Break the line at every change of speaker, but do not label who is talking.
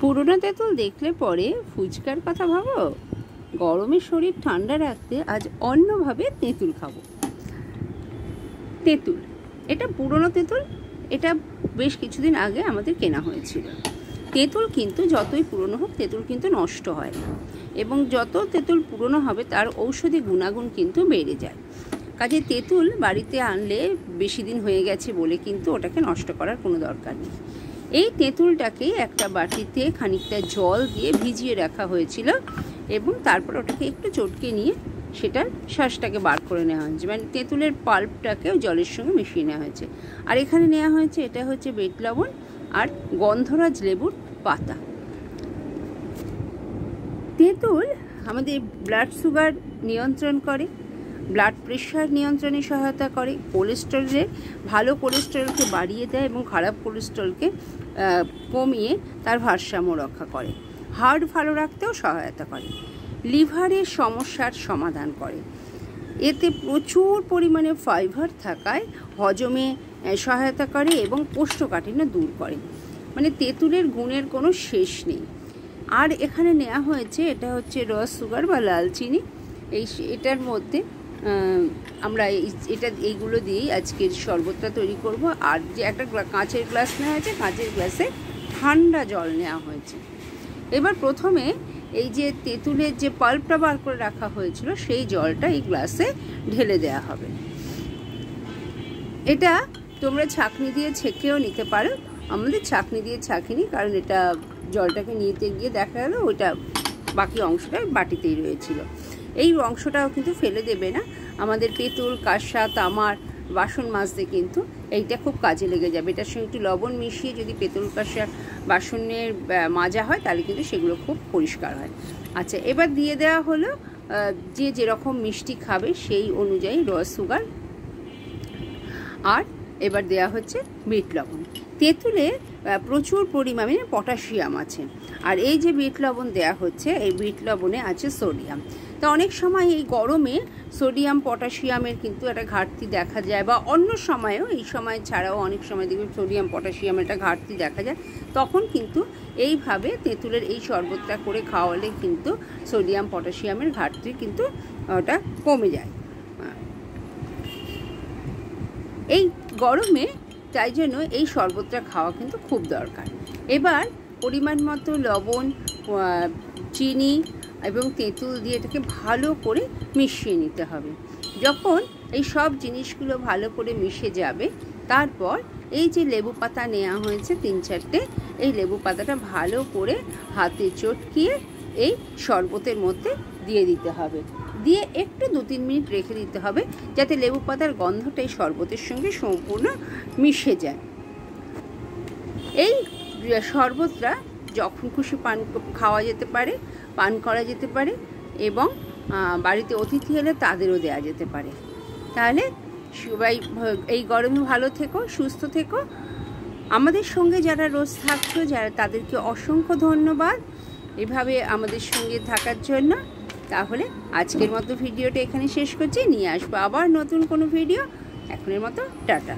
পুরোনো তেঁতুল দেখলে পরে ফুচকার কথা ভাবো। গরমে শরীর ঠান্ডা রাখতে আজ অন্যভাবে তেঁতুল খাবো। তেঁতুল, এটা পুরোনো তেঁতুল। এটা বেশ কিছুদিন আগে আমাদের কেনা হয়েছিল। তেঁতুল কিন্তু যতই পুরনো হোক, তেঁতুল কিন্তু নষ্ট হয় না, এবং যত তেঁতুল পুরনো হবে তার ঔষধি গুণাগুণ কিন্তু বেড়ে যায়। কাজে তেঁতুল বাড়িতে আনলে বেশি দিন হয়ে গেছে বলে কিন্তু ওটাকে নষ্ট করার কোনো দরকার নেই। এই তেঁতুলটাকে একটা বাটিতে খানিকটা জল দিয়ে ভিজিয়ে রাখা হয়েছিল, এবং তারপর ওটাকে একটু চটকে নিয়ে সেটার শ্বাসটাকে বার করে নেওয়া হয়েছে, মানে তেঁতুলের পাল্পটাকেও জলের সঙ্গে মিশিয়ে নেওয়া হয়েছে। আর এখানে নেওয়া হয়েছে, এটা হচ্ছে বিট লবণ আর গন্ধরাজ লেবুর পাতা। তেঁতুল আমাদের ব্লাড সুগার নিয়ন্ত্রণ করে, ব্লাড প্রেশার নিয়ন্ত্রণে সহায়তা করে, কোলেস্টেরলের ভালো কোলেস্টেরলকে বাড়িয়ে দেয় এবং খারাপ কোলেস্টেরলকে কমিয়ে তার ভারসাম্য রক্ষা করে, হার্ট ভালো রাখতেও সহায়তা করে, লিভারের সমস্যার সমাধান করে। এতে প্রচুর পরিমাণে ফাইবার থাকায় হজমে সহায়তা করে এবং কোষ্ঠকাঠিন্য দূর করে। মানে তেঁতুলের গুণের কোনো শেষ নেই। আর এখানে নেওয়া হয়েছে, এটা হচ্ছে রস সুগার বা লাল চিনি। এটার মধ্যে আমরা এইগুলো দিয়েই আজকের শরবতটা তৈরি করব। আর যে একটা কাঁচের গ্লাস নেওয়া হয়েছে, কাঁচের গ্লাসে ঠান্ডা জল নেওয়া হয়েছে। এবার প্রথমে এই যে তেঁতুলের যে পাল্পটা বার করে রাখা হয়েছিল সেই জলটা এই গ্লাসে ঢেলে দেওয়া হবে। এটা তোমরা ছাঁকনি দিয়ে ছেঁকেও নিতে পারো। আমাদের ছাঁকনি দিয়ে ছাঁকিনি, কারণ এটা জলটাকে নিতে গিয়ে দেখা গেল ওইটা বাকি অংশটা বাটিতেই রয়েছিল। এই অংশটাও কিন্তু ফেলে দেবে না। আমাদের পেতল, কাঁসা, তামার বাসন মাজতে কিন্তু এইটা খুব কাজে লেগে যাবে। এটার সঙ্গে একটু লবণ মিশিয়ে যদি পেতল, কাঁসার বাসনের মাজা হয় তাহলে কিন্তু সেগুলো খুব পরিষ্কার হয়। আচ্ছা, এবার দিয়ে দেওয়া হলো যে যেরকম মিষ্টি খাবে সেই অনুযায়ী রস সুগার, আর এবার দেওয়া হচ্ছে বিট লবণ। তেঁতুলে প্রচুর পরিমাণে পটাশিয়াম আছে, আর এই যে বিট লবণ দেওয়া হচ্ছে, এই বিট লবণে আছে সোডিয়াম। তা অনেক সময় এই গরমে সোডিয়াম পটাশিয়ামের কিন্তু একটা ঘাটতি দেখা যায়, বা অন্য সময়েও, এই সময় ছাড়াও অনেক সময় দেখবে সোডিয়াম পটাশিয়ামের একটা ঘাটতি দেখা যায়। তখন কিন্তু এইভাবে তেঁতুলের এই শরবতটা করে খাওয়ালে কিন্তু সোডিয়াম পটাশিয়ামের ঘাটতি কিন্তু ওটা কমে যায় এই গরমে। তাই জন্য এই শরবতটা খাওয়া কিন্তু খুব দরকার। এবার পরিমাণ মতো লবণ, চিনি এবং তেঁতুল দিয়ে এটাকে ভালো করে মিশিয়ে নিতে হবে। যখন এই সব জিনিসগুলো ভালো করে মিশে যাবে, তারপর এই যে লেবু পাতা নেওয়া হয়েছে 3-4টে, এই লেবু পাতাটা ভালো করে হাতে চটকিয়ে এই শরবতের মধ্যে দিয়ে দিতে হবে। দিয়ে একটু 2-3 মিনিট রেখে দিতে হবে, যাতে লেবু পাতার গন্ধটা এই শরবতের সঙ্গে সম্পূর্ণ মিশে যায়। এই শরবতটা যখন খুশি খাওয়া যেতে পারে, পান করা যেতে পারে, এবং বাড়িতে অতিথি এলে তাদেরও দেওয়া যেতে পারে। তাহলে সবাই এই গরমে ভালো থেকো, সুস্থ থেকো। আমাদের সঙ্গে যারা রোজ থাকছো, যারা, তাদেরকে অসংখ্য ধন্যবাদ এভাবে আমাদের সঙ্গে থাকার জন্য। তাহলে আজকের মতো ভিডিওটা এখানে শেষ করছি, নিয়ে আসবো আবার নতুন কোনো ভিডিও। এখনের মতো টাটা।